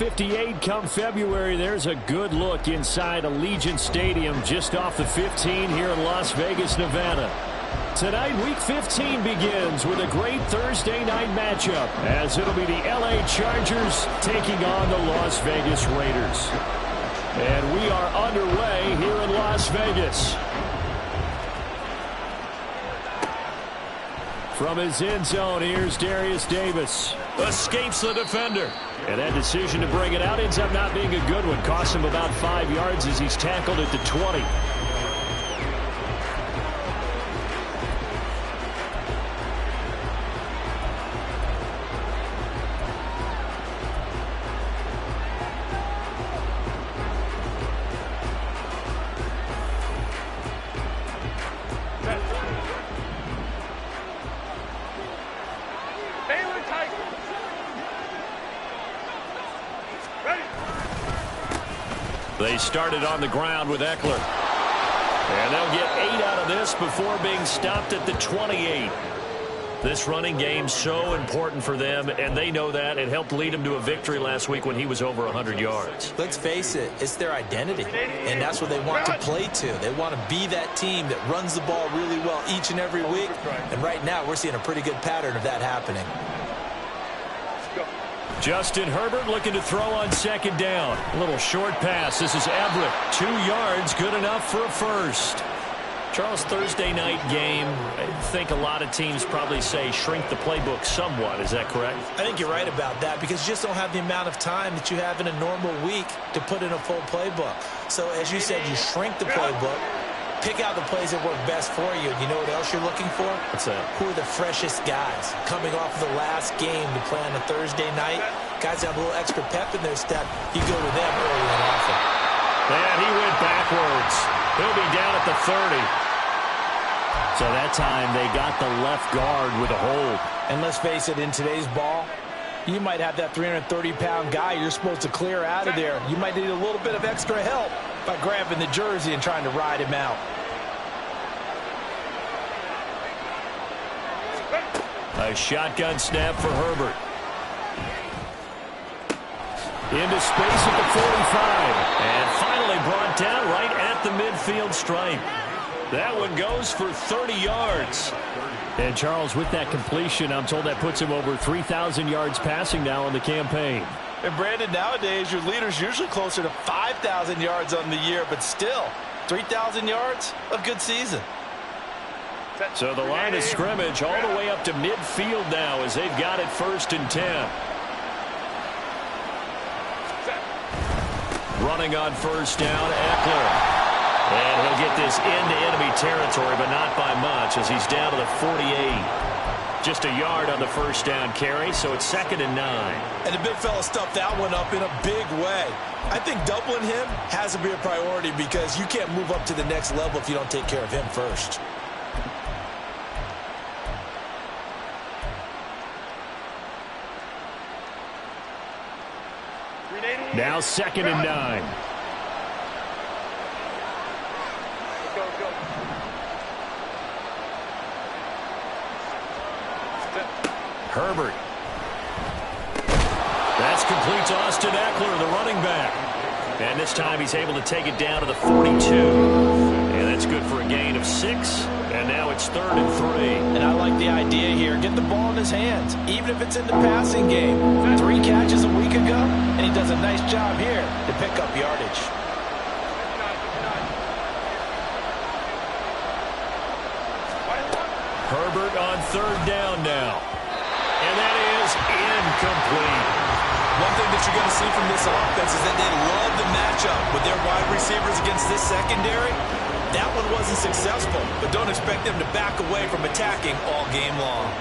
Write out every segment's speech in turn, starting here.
8:58 come February. There's a good look inside Allegiant Stadium just off the 15 here in Las Vegas, Nevada. Tonight, Week 15 begins with a great Thursday night matchup, as it'll be the LA Chargers taking on the Las Vegas Raiders. And we are underway here in Las Vegas. From his end zone, here's Darius Davis. Escapes the defender. And that decision to bring it out ends up not being a good one. Costs him about 5 yards as he's tackled at the 20. They started on the ground with Eckler. And they'll get 8 out of this before being stopped at the 28. This running game so important for them, and they know that. It helped lead them to a victory last week when he was over 100 yards. Let's face it, it's their identity, and that's what they want to play to. They want to be that team that runs the ball really well each and every week, and right now we're seeing a pretty good pattern of that happening. Justin Herbert looking to throw on second down. A little short pass. This is Everett. 2 yards, good enough for a first. Charles, Thursday night game, I think a lot of teams probably say shrink the playbook somewhat. Is that correct? I think you're right about that because you just don't have the amount of time that you have in a normal week to put in a full playbook. So as you said, you shrink the playbook. Pick out the plays that work best for you. You know what else you're looking for? What's that? Who are the freshest guys? Coming off of the last game to play on a Thursday night, guys have a little extra pep in their step. You go to them early and often. And he went backwards. He'll be down at the 30. So that time they got the left guard with a hold. And let's face it, in today's ball, you might have that 330-pound guy you're supposed to clear out of there. You might need a little bit of extra help by grabbing the jersey and trying to ride him out. A shotgun snap for Herbert. Into space at the 45. And finally brought down right at the midfield stripe. That one goes for 30 yards. And Charles, with that completion, I'm told that puts him over 3,000 yards passing now in the campaign. And Brandon, nowadays your leader's usually closer to 5,000 yards on the year, but still, 3,000 yards, a good season. So the line of scrimmage all the way up to midfield now as they've got it 1st and 10. Running on first down, Eckler. And he'll get this into enemy territory, but not by much as he's down to the 48. Just a yard on the first down carry, so it's 2nd and 9. And the big fella stuffed that one up in a big way. I think doubling him has to be a priority because you can't move up to the next level if you don't take care of him first. Now 2nd and 9. Herbert. That's complete to Austin Eckler, the running back. And this time he's able to take it down to the 42. And that's good for a gain of 6. And now it's 3rd and 3. And I like the idea here. Get the ball in his hands, even if it's in the passing game. 3 catches a week ago, and he does a nice job here to pick up yardage. Herbert on 3rd down now. And that is incomplete. One thing that you're going to see from this offense is that they love the matchup with their wide receivers against this secondary. That one wasn't successful, but don't expect them to back away from attacking all game long.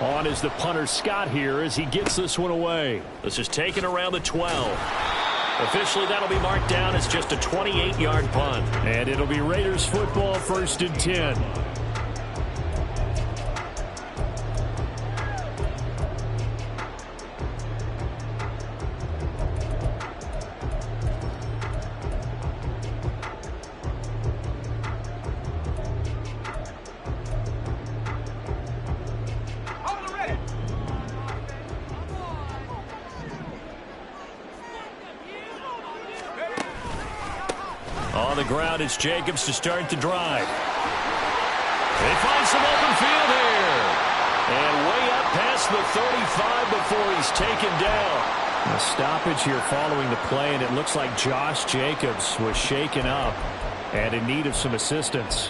On is the punter Scott here as he gets this one away. This is taken around the 12. Officially, that'll be marked down as just a 28-yard punt. And it'll be Raiders football 1st and 10. On the ground, it's Jacobs to start the drive. They find some open field here. And way up past the 35 before he's taken down. A stoppage here following the play, and it looks like Josh Jacobs was shaken up and in need of some assistance.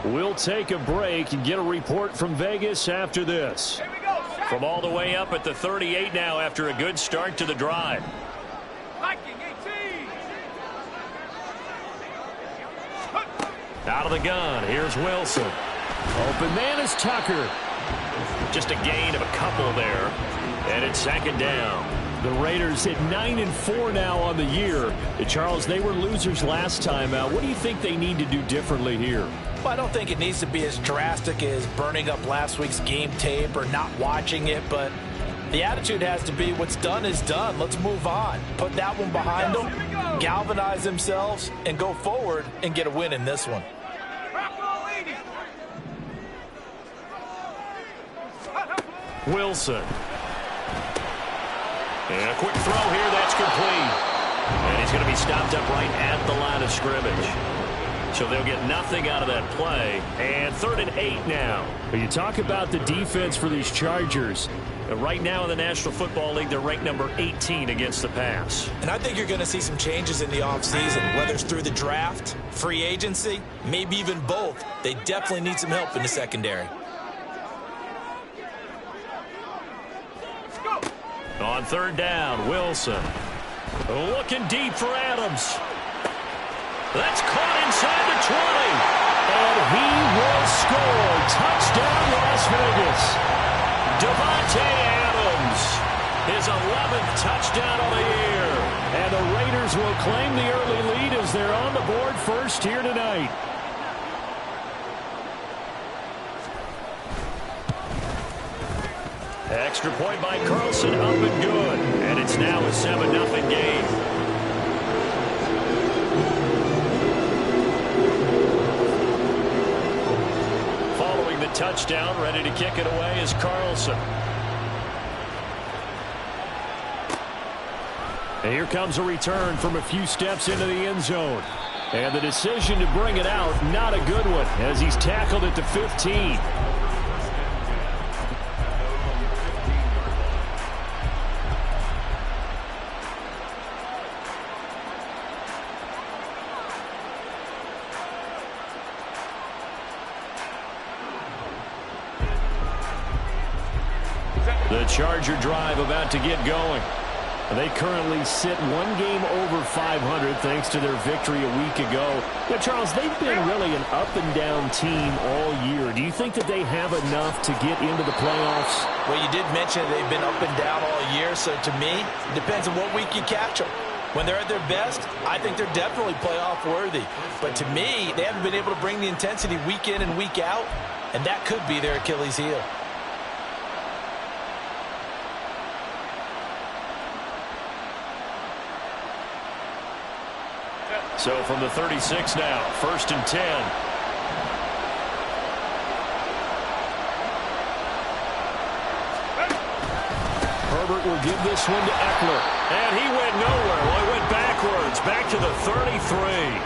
We'll take a break and get a report from Vegas after this. From all the way up at the 38 now after a good start to the drive. Out of the gun, here's Wilson. Open man is Tucker. Just a gain of a couple there. And it's second down. The Raiders at 9-4 now on the year. Charles, they were losers last time out. What do you think they need to do differently here? Well, I don't think it needs to be as drastic as burning up last week's game tape or not watching it, but the attitude has to be what's done is done. Let's move on. Put that one behind them, galvanize themselves, and go forward and get a win in this one. Wilson. And a quick throw here, that's complete. And he's going to be stopped up right at the line of scrimmage. So they'll get nothing out of that play. And 3rd and 8 now. But you talk about the defense for these Chargers. Right now in the National Football League, they're ranked number 18 against the pass. And I think you're going to see some changes in the offseason, whether it's through the draft, free agency, maybe even both. They definitely need some help in the secondary. On 3rd down, Wilson. Looking deep for Adams. That's caught inside the 20. And he will score. Touchdown, Las Vegas. Devontae Adams. His 11th touchdown of the year. And the Raiders will claim the early lead as they're on the board first here tonight. Extra point by Carlson, up and good. And it's now a 7-0 game. Following the touchdown, ready to kick it away is Carlson. And here comes a return from a few steps into the end zone. And the decision to bring it out, not a good one, as he's tackled at the 15. The Charger drive about to get going. They currently sit one game over 500 thanks to their victory a week ago. Now, Charles, they've been really an up-and-down team all year. Do you think that they have enough to get into the playoffs? Well, you did mention they've been up and down all year, so to me, it depends on what week you catch them. When they're at their best, I think they're definitely playoff worthy. But to me, they haven't been able to bring the intensity week in and week out, and that could be their Achilles heel. So from the 36 now, 1st and 10. Herbert will give this one to Eckler. And he went nowhere. Well, he went backwards, back to the 33.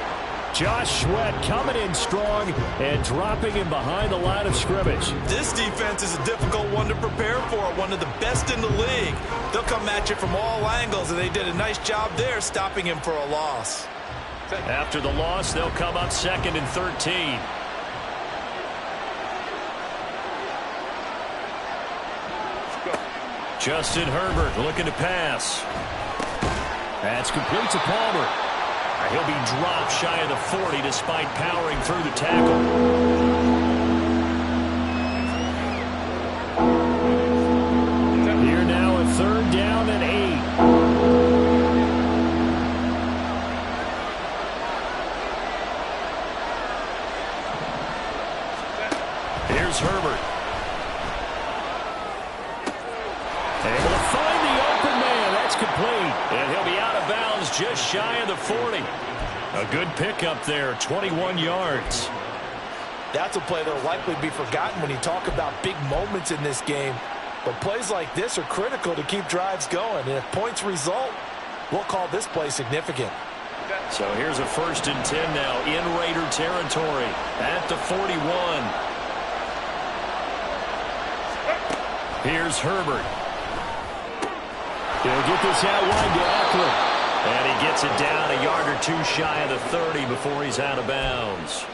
Josh Sweat coming in strong and dropping him behind the line of scrimmage. This defense is a difficult one to prepare for, one of the best in the league. They'll come at you from all angles, and they did a nice job there stopping him for a loss. After the loss, they'll come up 2nd and 13. Justin Herbert looking to pass. That's complete to Palmer. He'll be dropped shy of the 40 despite powering through the tackle. Here now a 3rd down and 8. Herbert. Able to find the open man. That's complete. And he'll be out of bounds just shy of the 40. A good pickup there, 21 yards. That's a play that will likely be forgotten when you talk about big moments in this game. But plays like this are critical to keep drives going. And if points result, we'll call this play significant. So here's a 1st and 10 now in Raider territory at the 41. Here's Herbert. He'll get this out wide to Eckler. And he gets it down a yard or two shy of the 30 before he's out of bounds.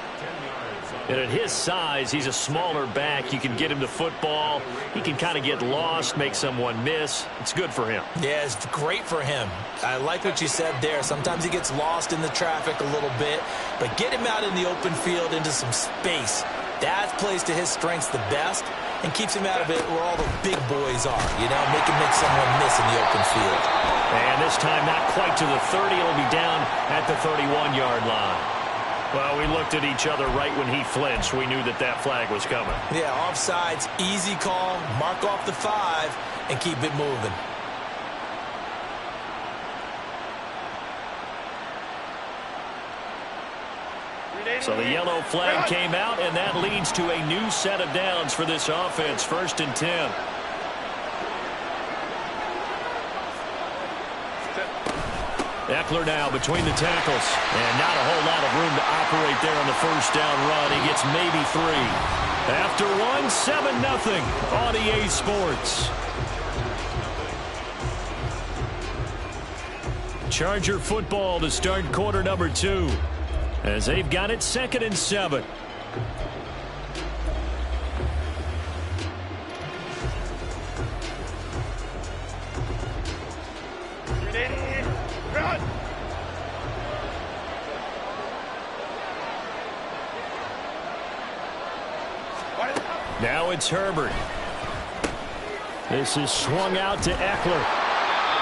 And at his size, he's a smaller back. You can get him to football. He can kind of get lost, make someone miss. It's good for him. Yeah, it's great for him. I like what you said there. Sometimes he gets lost in the traffic a little bit, but get him out in the open field into some space. That plays to his strengths the best and keeps him out of it where all the big boys are, you know, make him make someone miss in the open field. And this time not quite to the 30. It'll be down at the 31-yard line. Well, we looked at each other right when he flinched. We knew that that flag was coming. Yeah, offsides, easy call, mark off the 5, and keep it moving. So the yellow flag came out, and that leads to a new set of downs for this offense. 1st and 10. Eckler now between the tackles. And not a whole lot of room to operate there on the first down run. He gets maybe 3. After 1, 7-0 on EA Sports. Charger football to start quarter number 2. As they've got it 2nd and 7. Now it's Herbert. This is swung out to Eckler.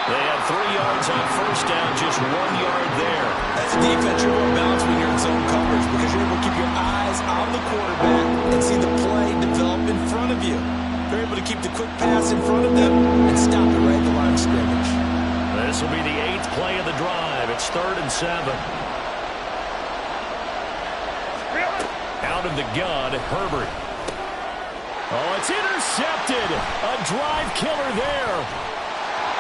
They have 3 yards on first down, just 1 yard there. That's defense you're more balanced when you're in zone coverage because you're able to keep your eyes on the quarterback and see the play develop in front of you. They're able to keep the quick pass in front of them and stop it right at the line of scrimmage. This will be the 8th play of the drive. It's 3rd and 7. Out of the gun, Herbert. Oh, it's intercepted. A drive killer there.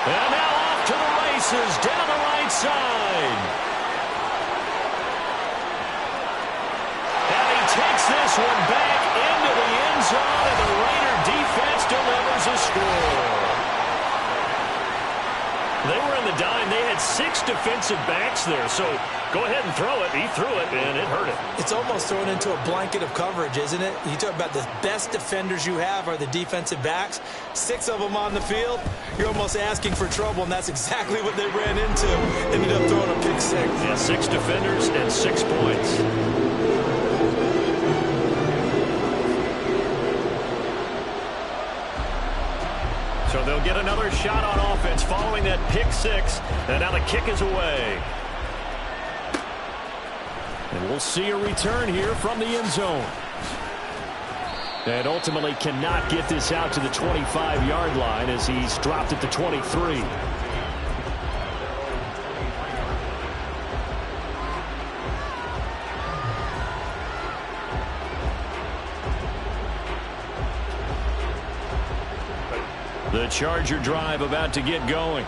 And now off to the races down the right side. And he takes this one back into the end zone, and the Raider defense delivers a score. They were in the dime. They had 6 defensive backs there, so go ahead and throw it. He threw it, and it hurt it. It's almost thrown into a blanket of coverage, isn't it? You talk about the best defenders you have are the defensive backs. 6 of them on the field. You're almost asking for trouble, and that's exactly what they ran into. Ended up throwing a pick 6. Yeah, 6 defenders and 6 points. So they'll get another shot on offense following that pick 6. And now the kick is away. And we'll see a return here from the end zone. And ultimately cannot get this out to the 25-yard line as he's dropped at the 23. The Charger drive about to get going.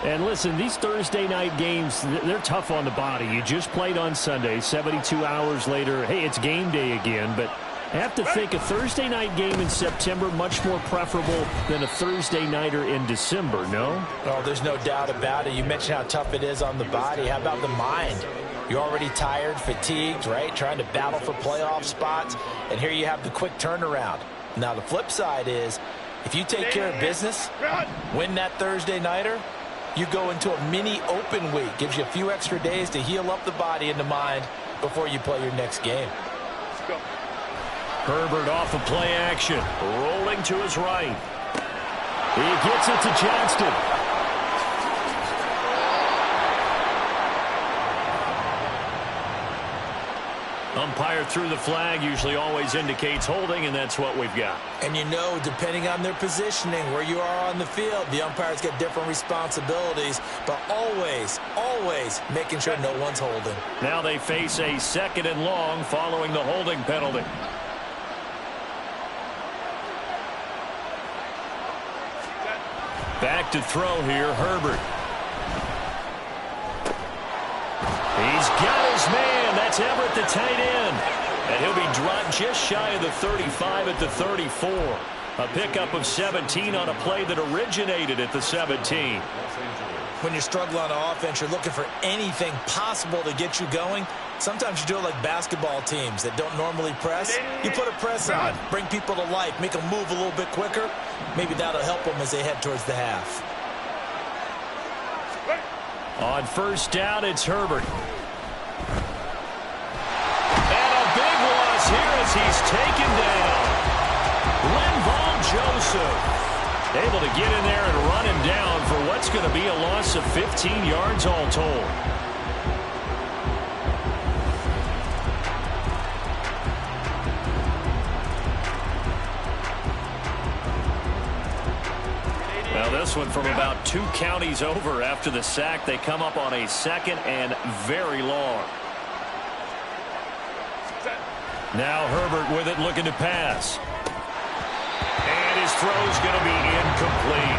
And listen, these Thursday night games, they're tough on the body. You just played on Sunday, 72 hours later. Hey, it's game day again, but I have to think a Thursday night game in September much more preferable than a Thursday nighter in December, no? Oh, there's no doubt about it. You mentioned how tough it is on the body. How about the mind? You're already tired, fatigued, right? Trying to battle for playoff spots, and here you have the quick turnaround. Now, the flip side is, if you take care of business, win that Thursday nighter, you go into a mini open week. Gives you a few extra days to heal up the body and the mind before you play your next game. Let's go. Herbert off of play action, rolling to his right. He gets it to Johnston. Umpire threw the flag, usually always indicates holding, and that's what we've got. And you know, depending on their positioning, where you are on the field, the umpires get different responsibilities, but always, always making sure no one's holding. Now they face a 2nd and long following the holding penalty. Back to throw here, Herbert. He's got his man. That's Everett, the tight end. And he'll be dropped just shy of the 35 at the 34. A pickup of 17 on a play that originated at the 17. When you struggle on offense, you're looking for anything possible to get you going. Sometimes you do it like basketball teams that don't normally press. You put a press on, bring people to life, make them move a little bit quicker. Maybe that'll help them as they head towards the half. On first down, it's Herbert. And a big loss here as he's taken down. Linval Joseph able to get in there and run him down for what's going to be a loss of 15 yards all told. Now this one from about 2 counties over after the sack. They come up on a 2nd and very long. Now Herbert with it, looking to pass. And his throw's going to be incomplete.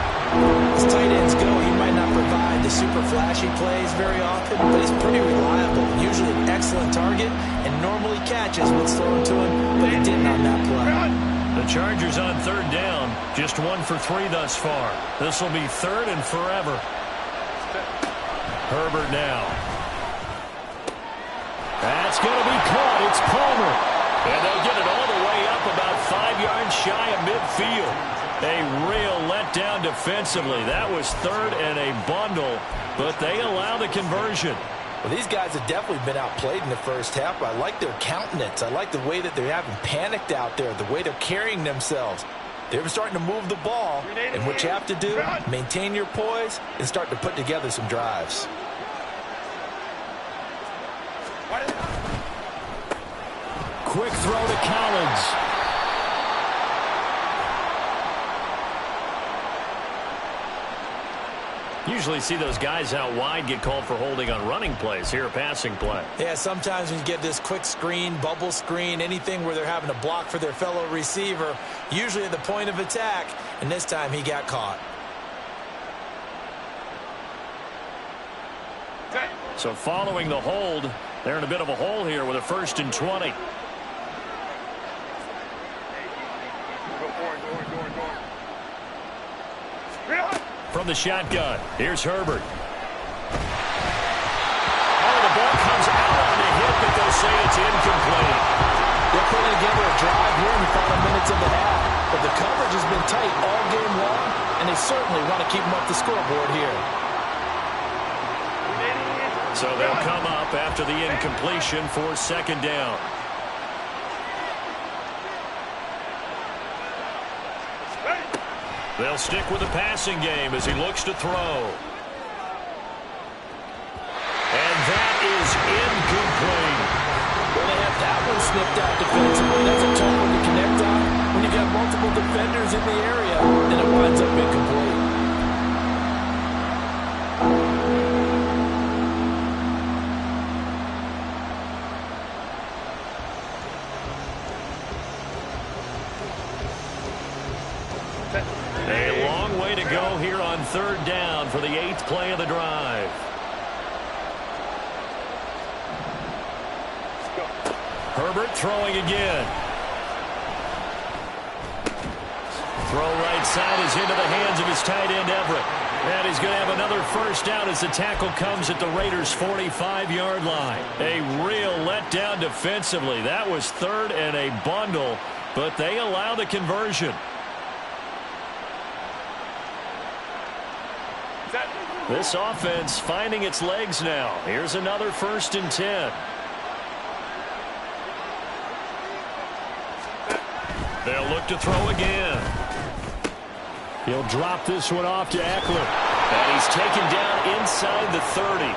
As tight ends go, he might not provide the super flashy plays very often, but he's pretty reliable. Usually an excellent target and normally catches what's thrown to him, but he didn't on that play. The Chargers on 3rd down, just 1 for 3 thus far. This will be 3rd and forever. Herbert now. That's going to be caught. It's Palmer. And they'll get it all the way up about 5 yards shy of midfield. A real letdown defensively. That was 3rd and a bundle, but they allow the conversion. Well, these guys have definitely been outplayed in the first half. I like their countenance. I like the way that they haven't panicked out there, the way they're carrying themselves. They're starting to move the ball, and what you have to do, maintain your poise and start to put together some drives. Quick throw to Collins. Usually see those guys out wide get called for holding on running plays. Here, a passing play. Yeah, sometimes when you get this quick screen, bubble screen, anything where they're having to block for their fellow receiver, usually at the point of attack, and this time he got caught. So following the hold, they're in a bit of a hole here with a 1st and 20. From the shotgun, here's Herbert. Oh, the ball comes out on the hit, but they'll say it's incomplete. They're putting together a drive here in the final minutes of the half, but the coverage has been tight all game long, and they certainly want to keep them up the scoreboard here. So they'll come up after the incompletion for 2nd down. They'll stick with the passing game as he looks to throw. And that is incomplete. Well, they have that one snipped out defensively. That's a tough one to connect on. When you've got multiple defenders in the area, then it winds up incomplete. A long way to go here on 3rd down for the 8th play of the drive. Herbert throwing again. Throw right side is into the hands of his tight end Everett. And he's going to have another 1st down as the tackle comes at the Raiders' 45-yard line. A real letdown defensively. That was 3rd and a bundle, but they allow the conversion. This offense finding its legs now. Here's another 1st and 10. They'll look to throw again. He'll drop this one off to Eckler. And he's taken down inside the 30.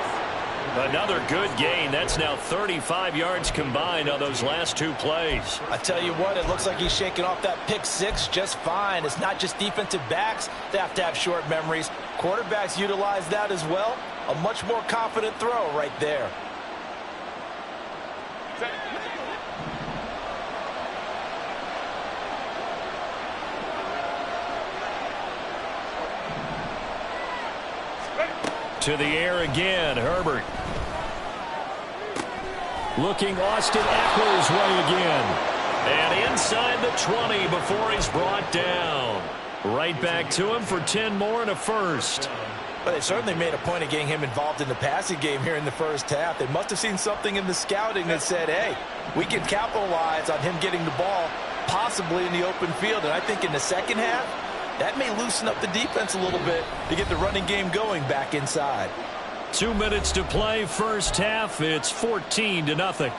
Another good gain. That's now 35 yards combined on those last 2 plays. I tell you what, it looks like he's shaking off that pick 6 just fine. It's not just defensive backs that have to have short memories. Quarterbacks utilize that as well. A much more confident throw right there. To the air again, Herbert. Looking Austin Eckler's way again. And inside the 20 before he's brought down. Right back to him for 10 more and a first. But they certainly made a point of getting him involved in the passing game here in the first half. They must have seen something in the scouting that said, hey, we can capitalize on him getting the ball possibly in the open field. And I think in the second half, that may loosen up the defense a little bit to get the running game going back inside. 2 minutes to play, first half. It's 14-0.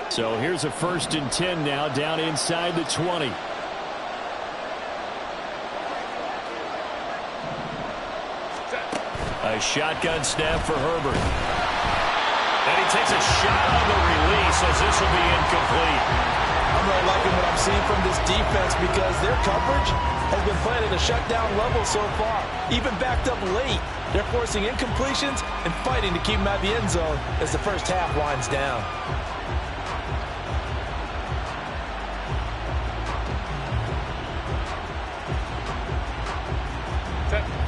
So here's a 1st and 10 now down inside the 20. A shotgun snap for Herbert. And he takes a shot on the release as this will be incomplete. I'm really liking what I'm seeing from this defense because their coverage has been playing at a shutdown level so far. Even backed up late, they're forcing incompletions and fighting to keep them out of the end zone as the first half winds down.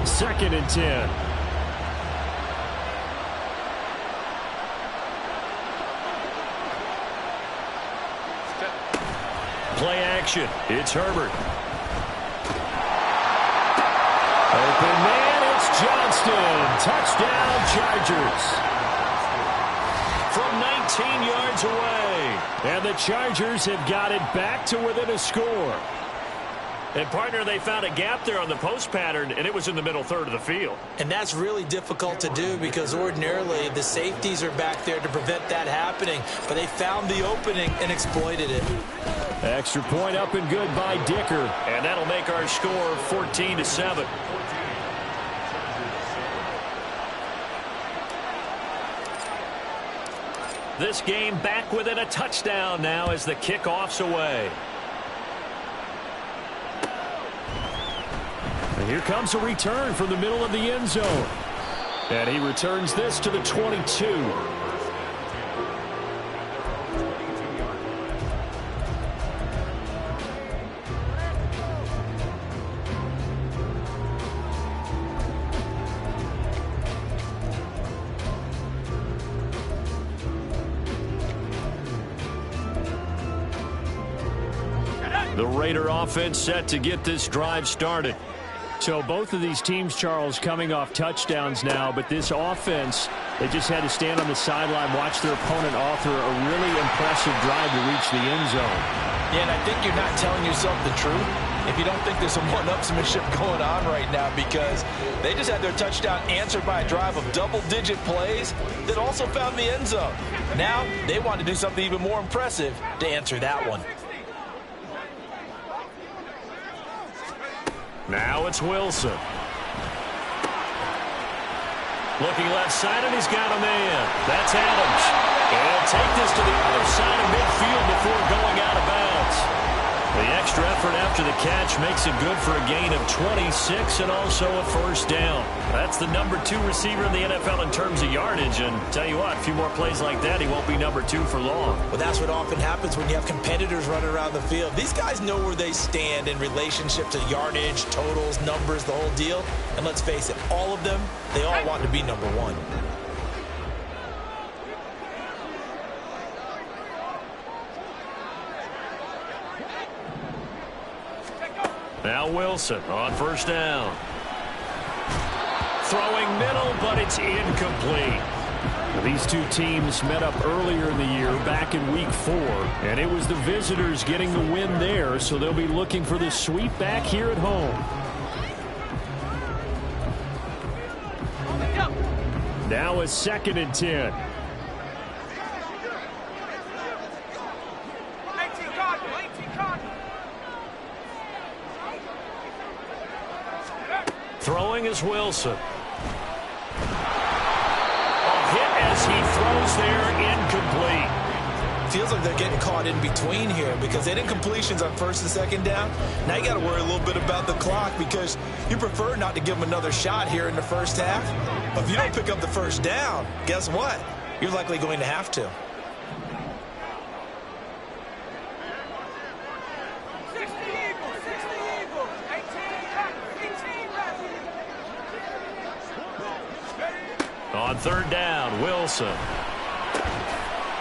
Second and 10. Play action. It's Herbert. Open man, it's Johnston. Touchdown, Chargers. From 19 yards away. And the Chargers have got it back to within a score. And, partner, they found a gap there on the post pattern, and it was in the middle third of the field. And that's really difficult to do because ordinarily the safeties are back there to prevent that happening. But they found the opening and exploited it. Extra point up and good by Dicker. And that'll make our score 14-7. This game back within a touchdown now as the kickoff's away. And here comes a return from the middle of the end zone. And he returns this to the 22. The Raider offense set to get this drive started. So both of these teams, Charles, coming off touchdowns now, but this offense, they just had to stand on the sideline, watch their opponent author a really impressive drive to reach the end zone. Yeah, and I think you're not telling yourself the truth if you don't think there's some one-upsmanship going on right now because they just had their touchdown answered by a drive of double-digit plays that also found the end zone. Now they want to do something even more impressive to answer that one. Now it's Wilson. Looking left side, and he's got a man. That's Adams. And he'll take this to the other side of midfield before going out of bounds. The extra effort after the catch makes it good for a gain of 26 and also a first down. That's the number 2 receiver in the NFL in terms of yardage. And tell you what, a few more plays like that, he won't be number 2 for long. Well, that's what often happens when you have competitors running around the field. These guys know where they stand in relationship to yardage, totals, numbers, the whole deal. And let's face it, all of them, they all want to be number 1. Now Wilson on first down. Throwing middle, but it's incomplete. These two teams met up earlier in the year, back in week 4, and it was the visitors getting the win there, so they'll be looking for the sweep back here at home. Now a 2nd and 10. Throwing is Wilson. A hit as he throws there, incomplete. Feels like they're getting caught in between here because they did incompletions on 1st and 2nd down. Now you got to worry a little bit about the clock because you prefer not to give them another shot here in the first half. But if you don't pick up the first down, guess what? You're likely going to have to. On third down, Wilson.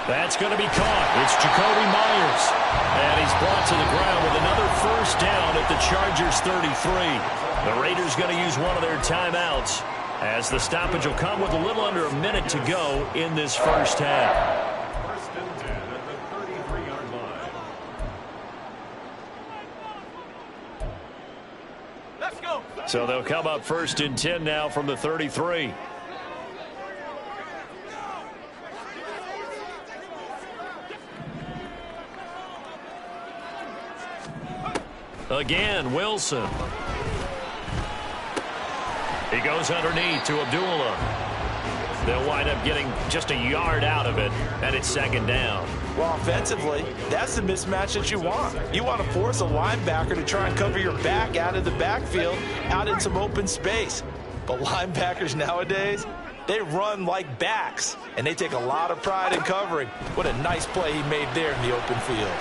That's going to be caught. It's Jacoby Myers. And he's brought to the ground with another first down at the Chargers 33. The Raiders going to use one of their timeouts as the stoppage will come with a little under a minute to go in this first half. 1st and 10 at the 33-yard line. Let's go. So they'll come up 1st and 10 now from the 33. Again, Wilson. He goes underneath to Abdullah. They'll wind up getting just a yard out of it, and it's second down. Well, offensively, that's the mismatch that you want. You want to force a linebacker to try and cover your back out of the backfield, out in some open space. But linebackers nowadays, they run like backs, and they take a lot of pride in covering. What a nice play he made there in the open field.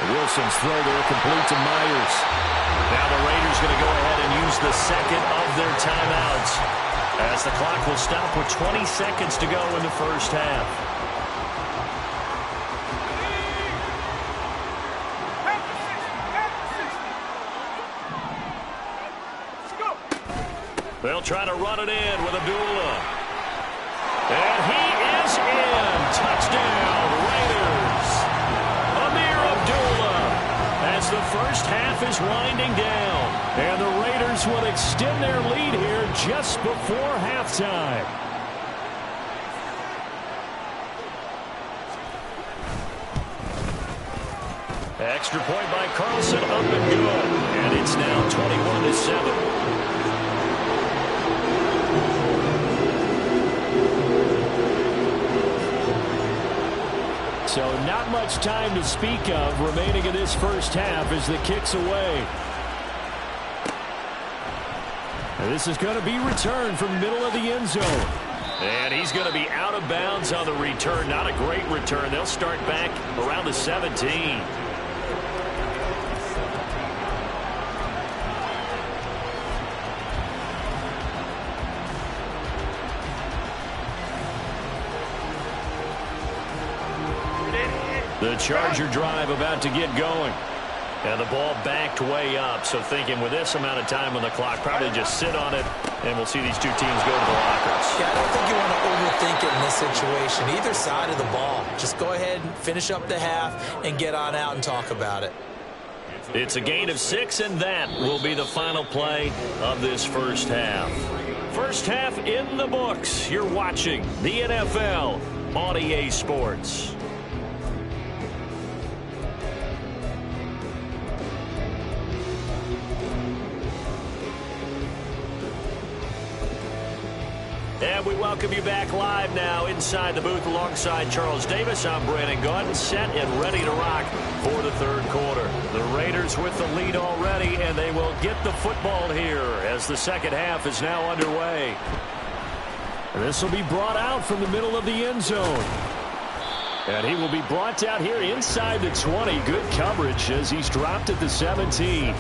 Wilson's throw there complete to Myers. Now the Raiders going to go ahead and use the second of their timeouts as the clock will stop with 20 seconds to go in the first half. They'll try to run it in with Abdullah. And he is in. Touchdown, Raiders. As the first half is winding down, and the Raiders will extend their lead here just before halftime. Extra point by Carlson, up and good, and it's now 21-7. So not much time to speak of remaining in this first half as the kick's away. And this is going to be returned from the middle of the end zone. And he's going to be out of bounds on the return. Not a great return. They'll start back around the 17. The Charger drive about to get going. And the ball backed way up. So thinking with this amount of time on the clock, probably just sit on it, and we'll see these two teams go to the lockers. Yeah, I don't think you want to overthink it in this situation. Either side of the ball. Just go ahead and finish up the half and get on out and talk about it. It's a gain of 6, and that will be the final play of this first half. First half in the books. You're watching the NFL on EA Sports. And we welcome you back live now inside the booth alongside Charles Davis. I'm Brandon Gaudin, set and ready to rock for the third quarter. The Raiders with the lead already, and they will get the football here as the second half is now underway. And this will be brought out from the middle of the end zone. And he will be brought down here inside the 20. Good coverage as he's dropped at the 17.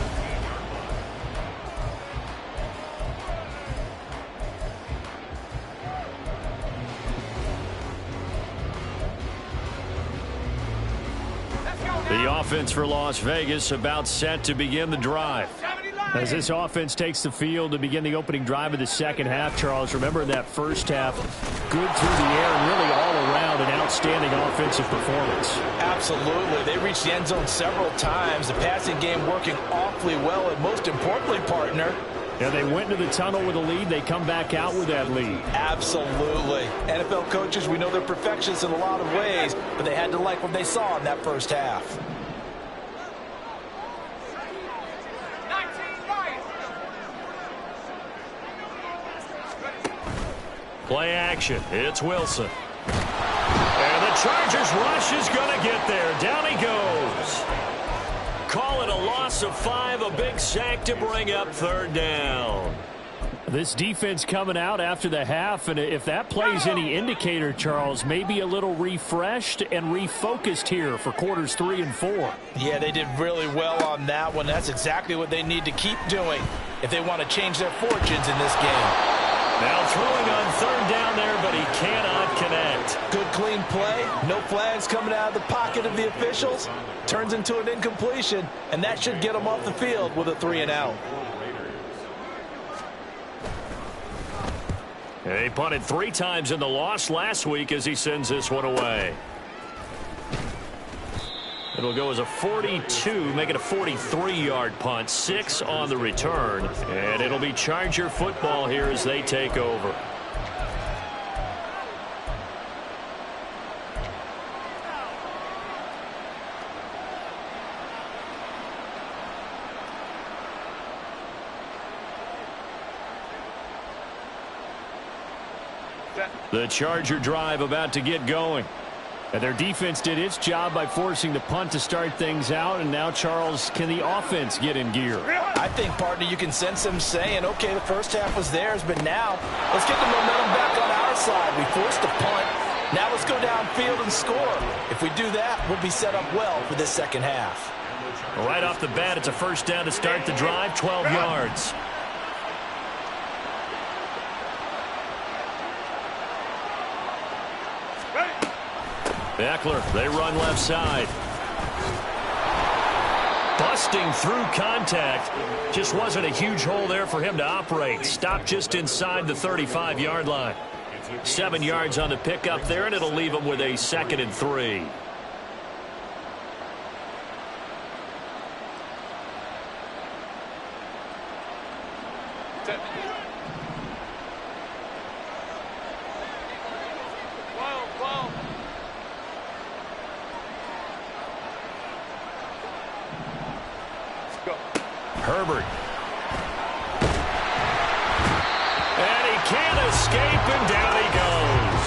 The offense for Las Vegas about set to begin the drive. As this offense takes the field to begin the opening drive of the second half, Charles, remember in that first half, good through the air and really all around an outstanding offensive performance. Absolutely. They reached the end zone several times. The passing game working awfully well, and most importantly, partner, yeah, they went into the tunnel with a lead. They come back out with that lead. Absolutely. NFL coaches, we know they're perfectionists in a lot of ways, but they had to like what they saw in that first half. Play action. It's Wilson. And the Chargers rush is going to get there. Down he goes. Call it a loss of 5, a big sack to bring up third down. This defense coming out after the half, and if that plays any indicator, Charles, maybe a little refreshed and refocused here for quarters 3 and 4. Yeah, they did really well on that one. That's exactly what they need to keep doing if they want to change their fortunes in this game. Now throwing on third down there, but he cannot connect. Good clean play. No flags coming out of the pocket of the officials. Turns into an incompletion, and that should get him off the field with a 3-and-out. He punted 3 times in the loss last week as he sends this one away. It'll go as a 42, make it a 43-yard punt, 6 on the return. And it'll be Charger football here as they take over. The Charger drive about to get going. And their defense did its job by forcing the punt to start things out. And now, Charles, can the offense get in gear? I think, partner, you can sense them saying, okay, the first half was theirs, but now let's get the momentum back on our side. We forced the punt. Now let's go downfield and score. If we do that, we'll be set up well for this second half. Right off the bat, it's a first down to start the drive, 12 yards. Eckler, they run left side. Busting through contact. Just wasn't a huge hole there for him to operate. Stopped just inside the 35-yard line. 7 yards on the pickup there, and it'll leave him with a 2nd and 3. Herbert. And he can't escape, and down he goes.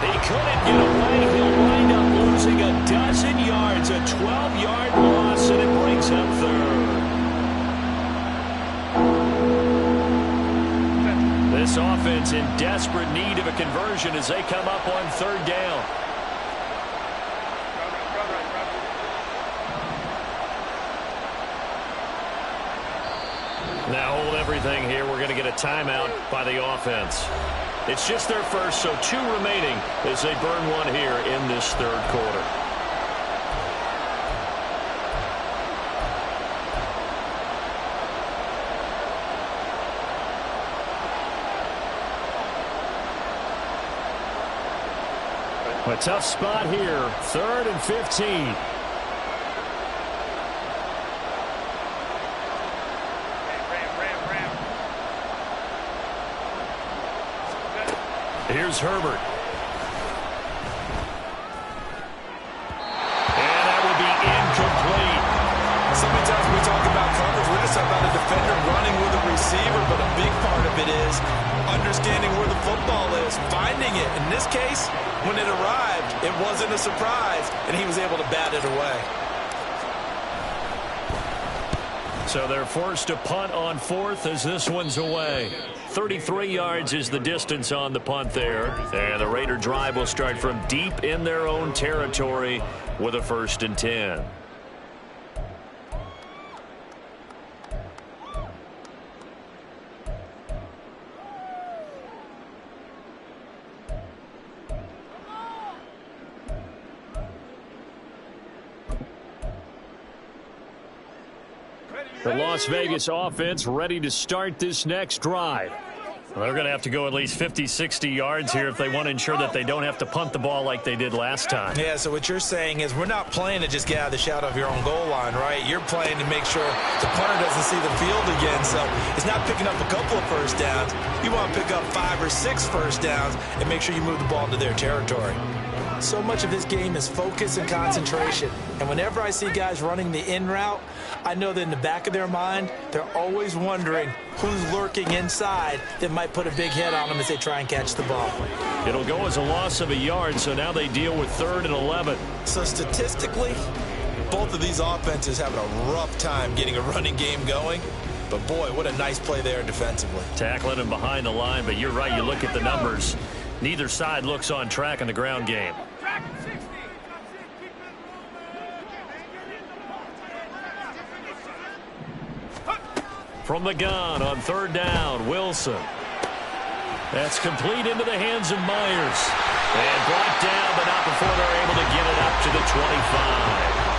He couldn't get away. He'll wind up losing a dozen yards, a 12-yard loss, and it brings up third. This offense in desperate need of a conversion as they come up on third down. Now hold everything here. We're going to get a timeout by the offense. It's just their first, so 2 remaining as they burn one here in this third quarter. A tough spot here, 3rd and 15. Here's Herbert. And that will be incomplete. So many times when we talk about coverage, we're just talking about a defender running with a receiver, but a big part of it is understanding where the football is, finding it. In this case, when it arrived, it wasn't a surprise, and he was able to bat it away. So they're forced to punt on 4th as this one's away. 33 yards is the distance on the punt there. And the Raider drive will start from deep in their own territory with a 1st and 10. The Las Vegas offense ready to start this next drive. Well, they're going to have to go at least 50, 60 yards here if they want to ensure that they don't have to punt the ball like they did last time. Yeah, so what you're saying is we're not playing to just get out of the shadow of your own goal line, right? You're playing to make sure the punter doesn't see the field again. So it's not picking up a couple of first downs. You want to pick up 5 or 6 first downs and make sure you move the ball into their territory. So much of this game is focus and concentration. And whenever I see guys running the in route, I know that in the back of their mind, they're always wondering who's lurking inside that might put a big hit on them as they try and catch the ball. It'll go as a loss of a yard, so now they deal with 3rd and 11. So statistically, both of these offenses having a rough time getting a running game going. But boy, what a nice play there defensively. Tackling him behind the line, but you're right, you look at the numbers. Neither side looks on track in the ground game. From the gun on 3rd down, Wilson. That's complete into the hands of Myers. And brought down, but not before they're able to get it up to the 25.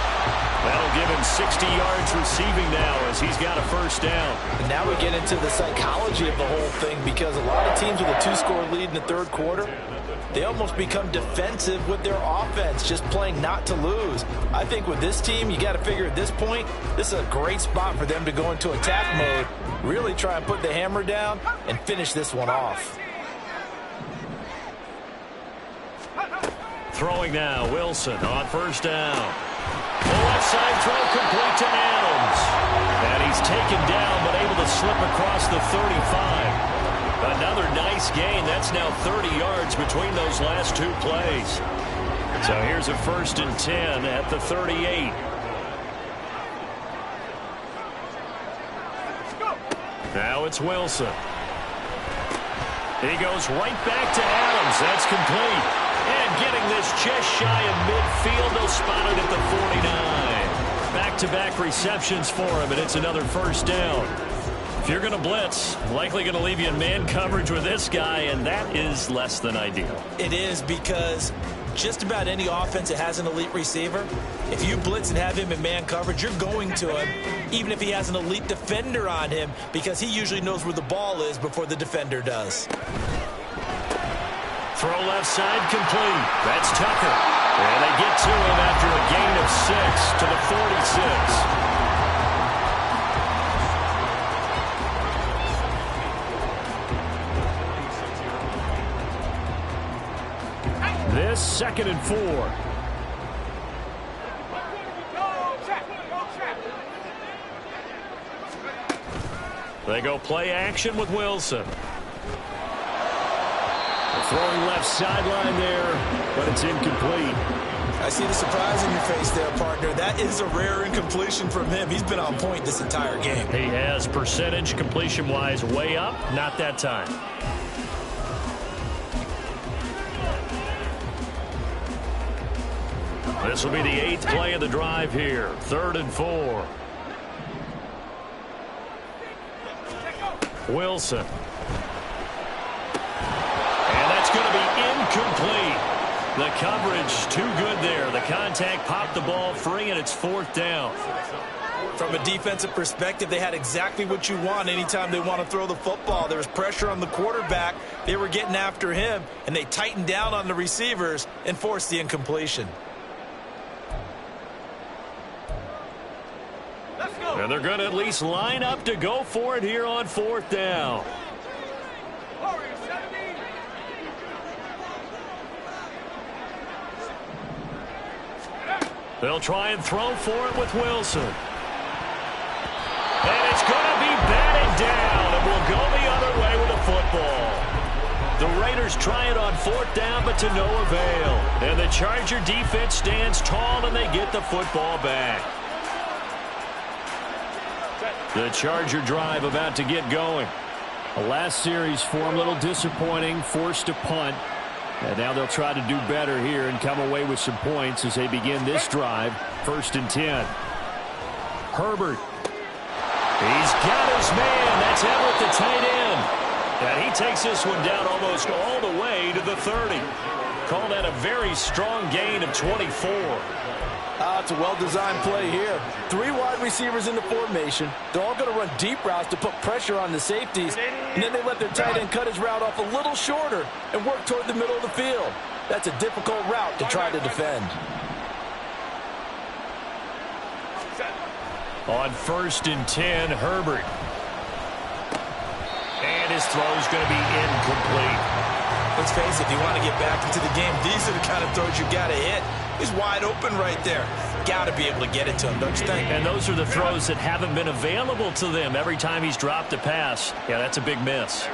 That'll give him 60 yards receiving now as he's got a first down. And now we get into the psychology of the whole thing, because a lot of teams with a 2-score lead in the third quarter, they almost become defensive with their offense, just playing not to lose. I think with this team, you got to figure at this point, this is a great spot for them to go into attack mode, really try and put the hammer down and finish this one off. Throwing now, Wilson on first down. The left side throw complete to Adams. And he's taken down, but able to slip across the 35. Another nice gain. That's now 30 yards between those last two plays. So here's a 1st and 10 at the 38. Now it's Wilson. He goes right back to Adams. That's complete. And getting this just shy of midfield. They'll spot it at the 49. Back-to-back receptions for him, and it's another first down. If you're going to blitz, likely going to leave you in man coverage with this guy, and that is less than ideal. It is, because just about any offense that has an elite receiver, if you blitz and have him in man coverage, you're going to him, even if he has an elite defender on him, because he usually knows where the ball is before the defender does. Throw left side complete. That's Tucker. And they get to him after a gain of 6 to the 46. This 2nd and 4. They go play action with Wilson. Throwing left sideline there, but it's incomplete. I see the surprise in your face there, partner. That is a rare incompletion from him. He's been on point this entire game. He has percentage completion-wise way up, not that time. This will be the 8th play of the drive here. 3rd and 4. Wilson. Going to be incomplete. The coverage too good there. The contact popped the ball free, and it's 4th down. From a defensive perspective, they had exactly what you want anytime they want to throw the football. There was pressure on the quarterback. They were getting after him, and they tightened down on the receivers and forced the incompletion. And they're going to at least line up to go for it here on 4th down. They'll try and throw for it with Wilson. And it's going to be batted down, and will go the other way with the football. The Raiders try it on 4th down, but to no avail. And the Charger defense stands tall, and they get the football back. The Charger drive about to get going. The last series for them, a little disappointing, forced to punt. And now they'll try to do better here and come away with some points as they begin this drive. 1st and 10. Herbert. He's got his man. That's Everett, the tight end. And he takes this one down almost all the way to the 30. Call that a very strong gain of 24. It's a well-designed play here. 3 wide receivers in the formation. They're all going to run deep routes to put pressure on the safeties. And then they let their tight end cut his route off a little shorter and work toward the middle of the field. That's a difficult route to try to defend. On 1st and 10, Herbert. And his throw's going to be incomplete. Let's face it, if you want to get back into the game, these are the kind of throws you got to hit. He's wide open right there. Got to be able to get it to him, don't you think? And those are the throws that haven't been available to them every time he's dropped a pass. Yeah, that's a big miss.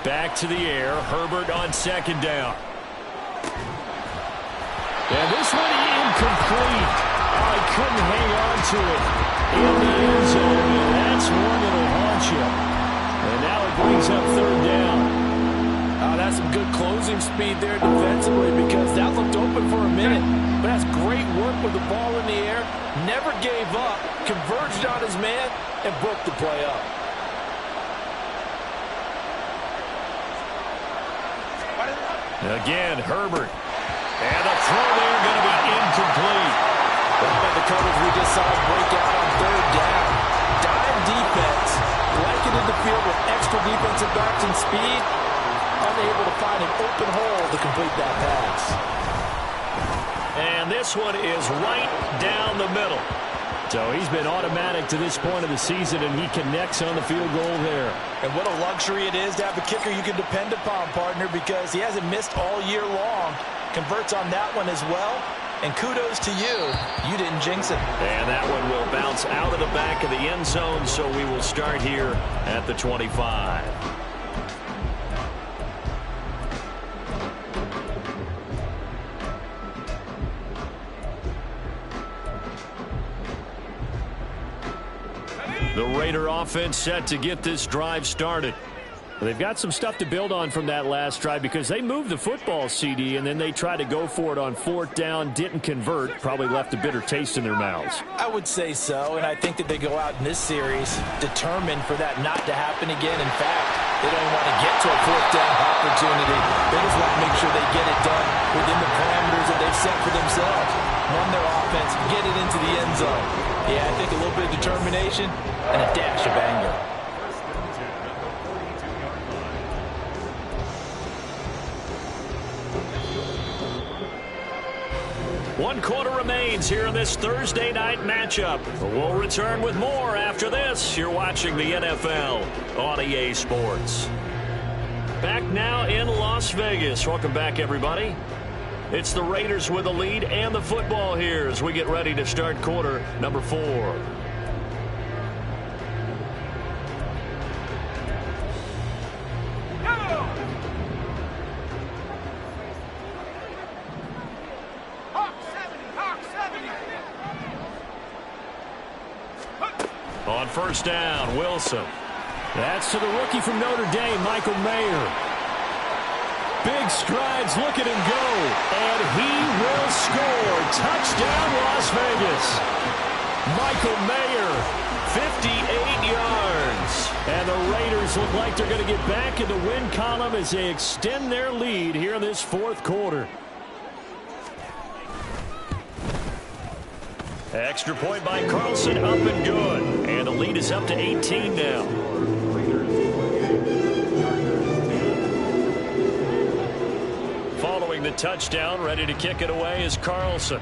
Back to the air. Herbert on 2nd down. And this one incomplete. Oh, he couldn't hang on to it in the end zone. And that's one that'll haunt you. And now it brings up 3rd down. Oh, That's some good closing speed there defensively because that looked open for a minute. But that's great work with the ball in the air. Never gave up, converged on his man, and broke the play up. Again, Herbert. And the throw there going to be incomplete. And the coverage we just saw break out on third down. Dime defense, like it in the field with extra defensive backs and speed, unable to find an open hole to complete that pass. And this one is right down the middle. So he's been automatic to this point of the season, and he connects on the field goal there. And what a luxury it is to have a kicker you can depend upon, partner, because he hasn't missed all year long. Converts on that one as well. And kudos to you. You didn't jinx it. And that one will bounce out of the back of the end zone, so we will start here at the 25. The Raider offense set to get this drive started. They've got some stuff to build on from that last drive because they moved the football, CD, and then they tried to go for it on fourth down, didn't convert, probably left a bitter taste in their mouths. I would say so, and I think that they go out in this series determined for that not to happen again. In fact, they don't even want to get to a fourth down opportunity. They just want to make sure they get it done within the parameters that they've set for themselves. Run their offense, get it into the end zone. Yeah, I think a little bit of determination and a dash of anger. One quarter remains here in this Thursday night matchup. We'll return with more after this. You're watching the NFL on EA Sports. Back now in Las Vegas. Welcome back, everybody. It's the Raiders with the lead and the football here as we get ready to start quarter number 4. On first down, Wilson. That's to the rookie from Notre Dame, Michael Mayer. Big strides, look at him go. And he will score. Touchdown, Las Vegas. Michael Mayer, 58 yards. And the Raiders look like they're going to get back in the win column as they extend their lead here in this fourth quarter. Extra point by Carlson, up and good. And the lead is up to 18 now. Following the touchdown, ready to kick it away is Carlson.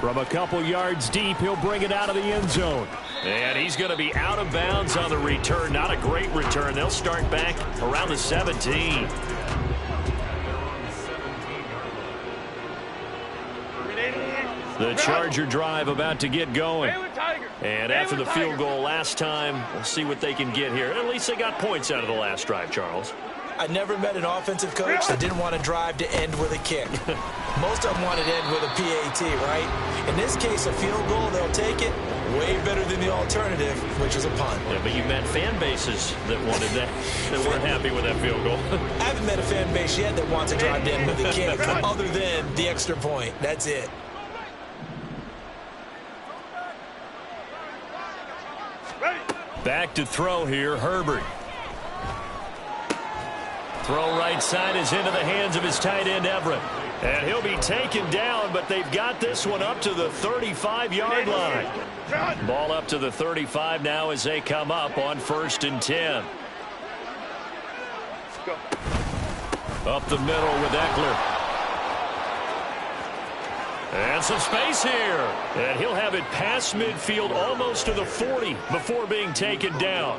From a couple yards deep, he'll bring it out of the end zone. And he's going to be out of bounds on the return. Not a great return. They'll start back around the 17. The Charger drive about to get going. And after the field goal last time, we'll see what they can get here. At least they got points out of the last drive, Charles. I never met an offensive coach that didn't want to drive to end with a kick. Most of them wanted to end with a PAT, right? In this case, a field goal, they'll take it. Way better than the alternative, which is a punt. Yeah, but you met fan bases that wanted that, that weren't happy with that field goal. I haven't met a fan base yet that wants to drive to end with a kick, other than the extra point. That's it. Back to throw here, Herbert. Throw right side is into the hands of his tight end, Everett. And he'll be taken down, but they've got this one up to the 35-yard line. Ball up to the 35 now as they come up on 1st and 10. Up the middle with Eckler. And some space here. And he'll have it past midfield almost to the 40 before being taken down.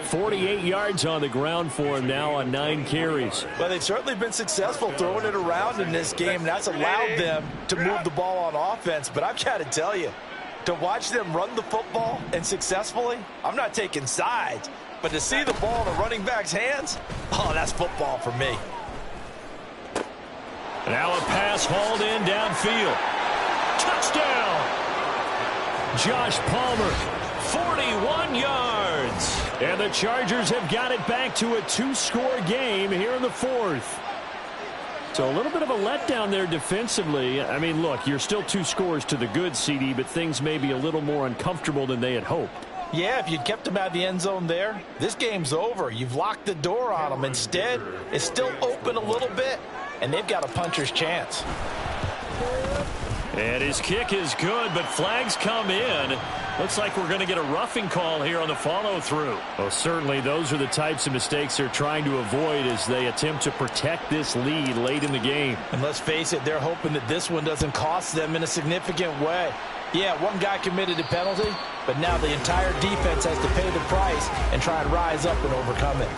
48 yards on the ground for him now on 9 carries. Well, they've certainly been successful throwing it around in this game. That's allowed them to move the ball on offense. But I've got to tell you, to watch them run the football and successfully, I'm not taking sides. But to see the ball in the running back's hands, oh, that's football for me. Now a pass hauled in downfield. Touchdown! Josh Palmer, 41 yards. And the Chargers have got it back to a 2-score game here in the fourth. So a little bit of a letdown there defensively. I mean, look, you're still 2 scores to the good, CD, but things may be a little more uncomfortable than they had hoped. Yeah, if you'd kept them out of the end zone there, this game's over. You've locked the door on them. Instead, it's still open a little bit, and they've got a puncher's chance. And his kick is good, but flags come in. Looks like we're going to get a roughing call here on the follow-through. Well, certainly those are the types of mistakes they're trying to avoid as they attempt to protect this lead late in the game. And let's face it, they're hoping that this one doesn't cost them in a significant way. Yeah, one guy committed a penalty, but now the entire defense has to pay the price and try and rise up and overcome it.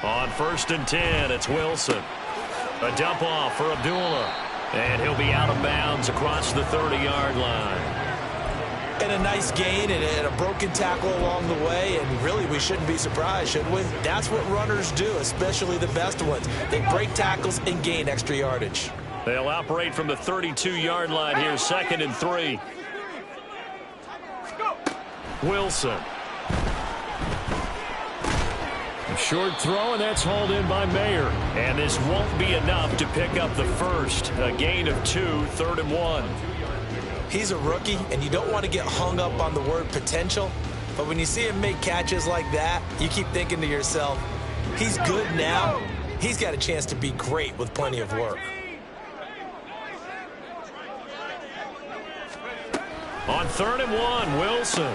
On 1st and 10, it's Wilson. A dump off for Abdullah. And he'll be out of bounds across the 30-yard line. And a nice gain and a broken tackle along the way. And really, we shouldn't be surprised, should we? That's what runners do, especially the best ones. They break tackles and gain extra yardage. They'll operate from the 32-yard line here, 2nd and 3. Wilson. A short throw, and that's hauled in by Mayer. And this won't be enough to pick up the first. A gain of 2, 3rd and 1. He's a rookie, and you don't want to get hung up on the word potential. But when you see him make catches like that, you keep thinking to yourself, he's good now. He's got a chance to be great with plenty of work. On 3rd and 1, Wilson.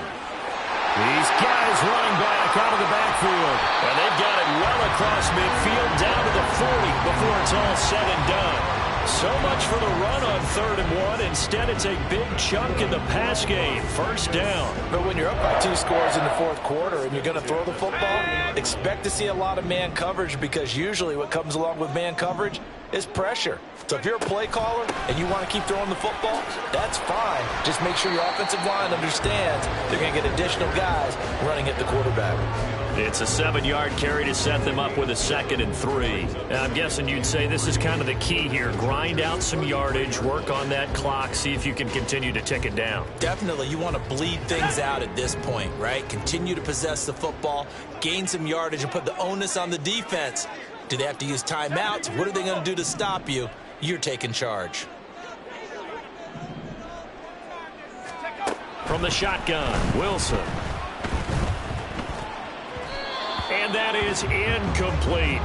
These guys running back out of the backfield. And they've got it well across midfield down to the 40 before it's all said and done. So much for the run on 3rd and 1. Instead, it's a big chunk in the pass game. 1st down. But when you're up by 2 scores in the 4th quarter and you're going to throw the football, expect to see a lot of man coverage, because usually what comes along with man coverage is pressure. So if you're a play caller and you want to keep throwing the football, that's fine. Just make sure your offensive line understands they're going to get additional guys running at the quarterback. It's a 7-yard carry to set them up with a 2nd and 3. And I'm guessing you'd say this is kind of the key here. Grind out some yardage, work on that clock, see if you can continue to tick it down. Definitely. You want to bleed things out at this point, right? Continue to possess the football, gain some yardage, and put the onus on the defense. Do they have to use timeouts? What are they going to do to stop you? You're taking charge. From the shotgun, Wilson. And that is incomplete.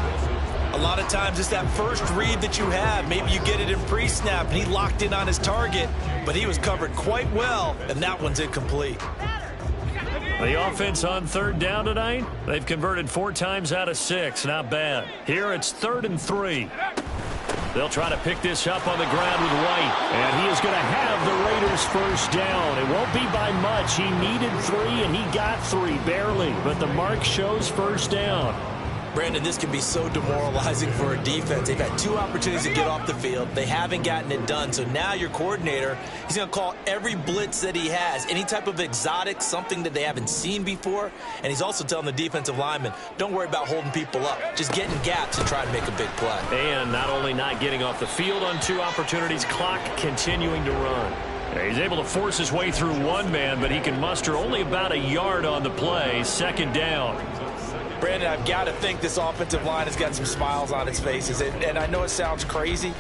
A lot of times it's that first read that you have. Maybe you get it in pre-snap, and he locked in on his target, but he was covered quite well, and that one's incomplete. The offense on 3rd down tonight, they've converted 4 times out of 6. Not bad. Here it's 3rd and 3. They'll try to pick this up on the ground with White. And he is going to have the Raiders 1st down. It won't be by much. He needed 3, and he got 3, barely. But the mark shows 1st down. Brandon, this can be so demoralizing for a defense. They've had 2 opportunities to get off the field. They haven't gotten it done. So now your coordinator, he's going to call every blitz that he has, any type of exotic, something that they haven't seen before. And he's also telling the defensive lineman, don't worry about holding people up. Just get in gaps and try to make a big play. And not only not getting off the field on 2 opportunities, clock continuing to run. He's able to force his way through 1 man, but he can muster only about a yard on the play. 2nd down. Brandon, I've got to think this offensive line has got some smiles on its faces. And I know it sounds crazy,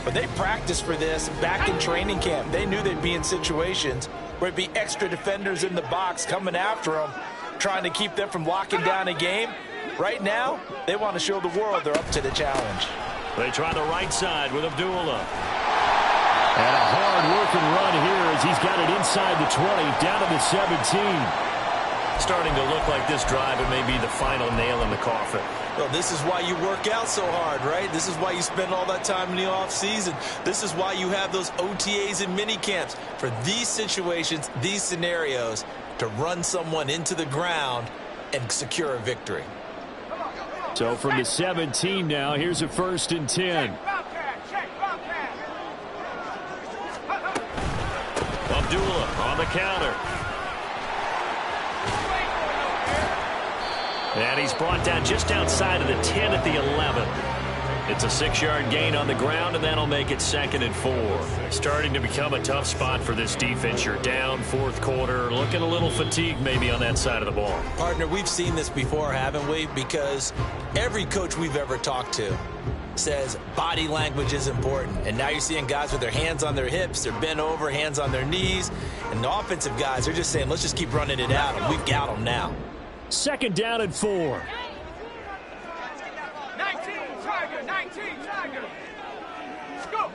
but they practiced for this back in training camp. They knew they'd be in situations where it'd be extra defenders in the box coming after them, trying to keep them from locking down a game. Right now, they want to show the world they're up to the challenge. They try the right side with Abdullah. And a hard-working run here as he's got it inside the 20, down to the 17. Starting to look like this drive, it may be the final nail in the coffin. Well, this is why you work out so hard, right? This is why you spend all that time in the offseason. This is why you have those OTAs and mini camps for these situations, these scenarios, to run someone into the ground and secure a victory. So from the 17 now, here's a 1st and 10. on the counter. And he's brought down just outside of the 10 at the 11. It's a 6-yard gain on the ground, and that'll make it 2nd and 4. Starting to become a tough spot for this defense. You're down 4th quarter, looking a little fatigued maybe on that side of the ball. Partner, we've seen this before, haven't we? Because every coach we've ever talked to says body language is important. And now you're seeing guys with their hands on their hips, they're bent over, hands on their knees. And the offensive guys are just saying, let's just keep running it out, and we've got them now. 2nd down and 4. 19, Tiger. Let's go.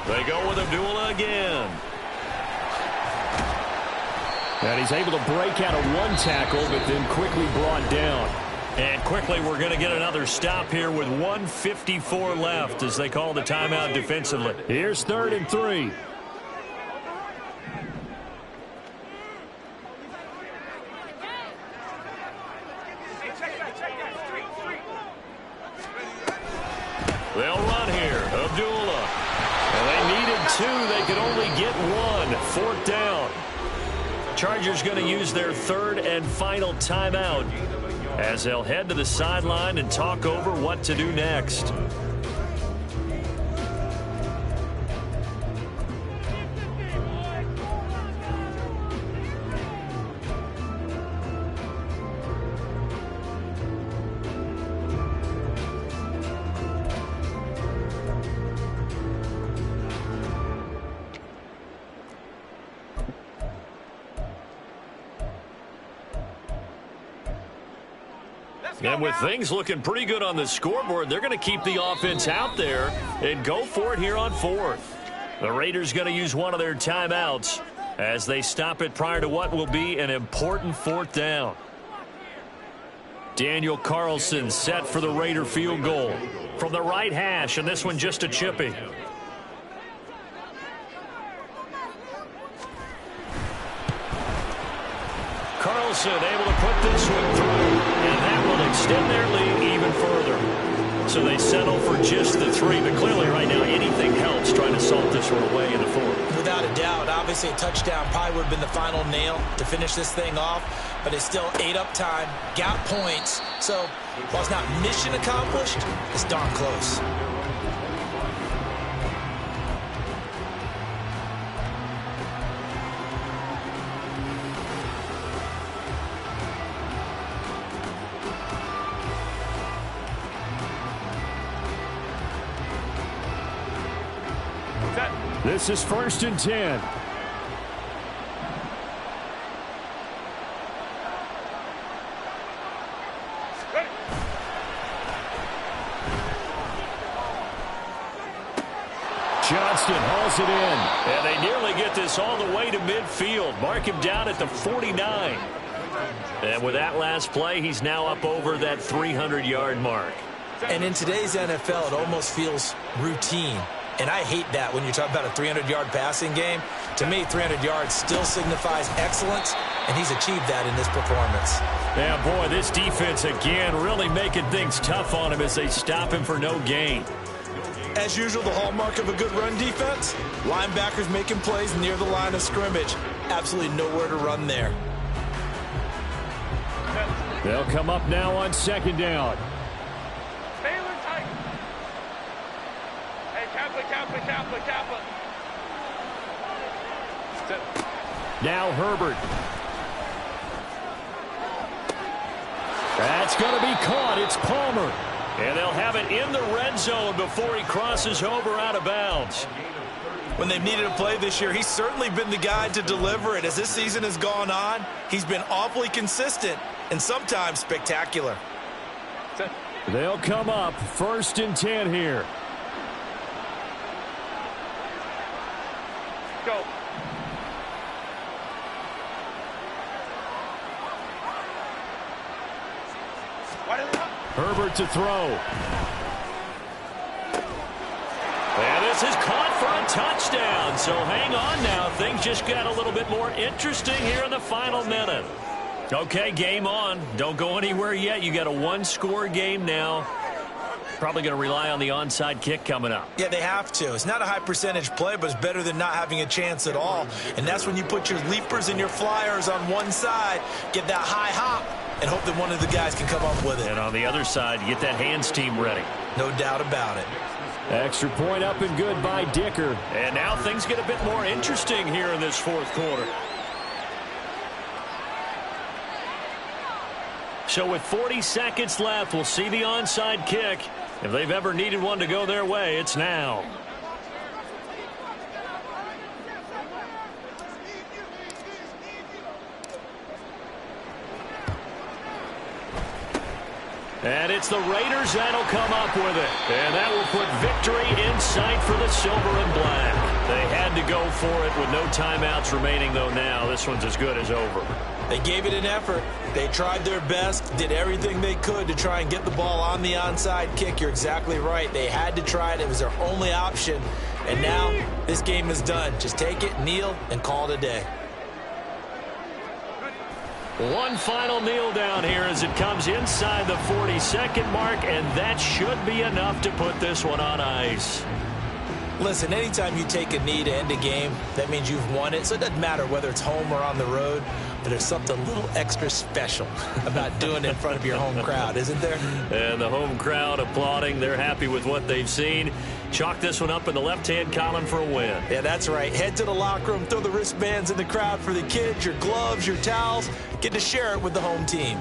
They go with Abdullah again. And he's able to break out of one tackle, but then quickly brought down. And quickly we're going to get another stop here with 1:54 left as they call the timeout defensively. Here's 3rd and 3. They'll run here. Abdullah. And they needed 2. They could only get 1. 4th down. Chargers going to use their 3rd and final timeout as they'll head to the sideline and talk over what to do next. And with things looking pretty good on the scoreboard, they're going to keep the offense out there and go for it here on 4th. The Raiders going to use one of their timeouts as they stop it prior to what will be an important 4th down. Daniel Carlson set for the Raider field goal from the right hash, and this one just a chippy. Carlson able to put this one through, and that will extend their lead even further. So they settle for just the 3, but clearly right now anything helps trying to salt this one away in the 4th. Without a doubt, obviously a touchdown probably would have been the final nail to finish this thing off, but it's still 8 up time, got points, so while it's not mission accomplished, it's darn close. This is 1st and 10. Johnston hauls it in. And they nearly get this all the way to midfield. Mark him down at the 49. And with that last play, he's now up over that 300-yard mark. And in today's NFL, it almost feels routine. And I hate that when you talk about a 300-yard passing game. To me, 300 yards still signifies excellence, and he's achieved that in this performance. Yeah, boy, this defense again really making things tough on him as they stop him for no gain. As usual, the hallmark of a good run defense, linebackers making plays near the line of scrimmage. Absolutely nowhere to run there. They'll come up now on 2nd down. Kappa. Now Herbert. That's going to be caught. It's Palmer. And they'll have it in the red zone before he crosses over out of bounds. When they've needed a play this year, he's certainly been the guy to deliver it. As this season has gone on, he's been awfully consistent and sometimes spectacular. They'll come up 1st and 10 here. Go. Herbert to throw. And this is caught for a touchdown. So hang on now. Things just got a little bit more interesting here in the final minute. Okay, game on. Don't go anywhere yet. You got a 1-score game now. Probably going to rely on the onside kick coming up. Yeah, they have to. It's not a high percentage play, but it's better than not having a chance at all. And that's when you put your leapers and your flyers on one side, get that high hop, and hope that one of the guys can come up with it. And on the other side, you get that hands team ready. No doubt about it. Extra point up and good by Dicker. And now things get a bit more interesting here in this fourth quarter. So with 40 seconds left, we'll see the onside kick. If they've ever needed one to go their way, it's now. And it's the Raiders that'll come up with it. And that will put victory in sight for the silver and black. They had to go for it with no timeouts remaining, though now this one's as good as over. They gave it an effort. They tried their best, did everything they could to try and get the ball on the onside kick. You're exactly right. They had to try it. It was their only option. And now this game is done. Just take it, kneel, and call it a day. One final kneel down here as it comes inside the 40-second mark, and that should be enough to put this one on ice. Listen, anytime you take a knee to end a game, that means you've won it. So it doesn't matter whether it's home or on the road, but there's something a little extra special about doing it in front of your home crowd, isn't there? And the home crowd applauding. They're happy with what they've seen. Chalk this one up in the left-hand column for a win. Yeah, that's right. Head to the locker room, throw the wristbands in the crowd for the kids, your gloves, your towels. Get to share it with the home team.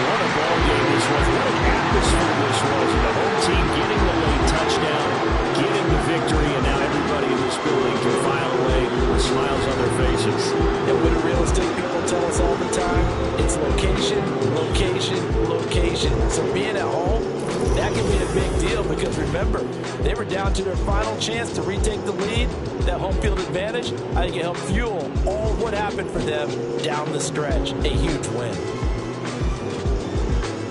What a ball game this was. What an atmosphere this was. The home team getting the late touchdown, getting the victory, and now everybody in this building can file away with smiles on their faces. And what do real estate people tell us all the time? It's location, location, location. So being at home, that can be a big deal because remember, they were down to their final chance to retake the lead. That home field advantage, I think it helped fuel all what happened for them down the stretch. A huge win.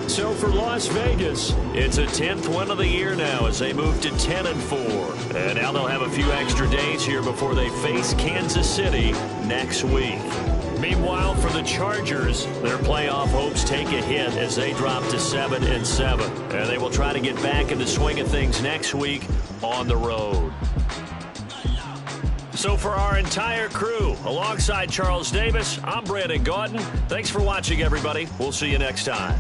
So for Las Vegas, it's a 10th win of the year now as they move to 10-4. And now they'll have a few extra days here before they face Kansas City next week. Meanwhile, for the Chargers, their playoff hopes take a hit as they drop to 7-7. And they will try to get back in the swing of things next week on the road. So for our entire crew, alongside Charles Davis, I'm Brandon Gaudin. Thanks for watching, everybody. We'll see you next time.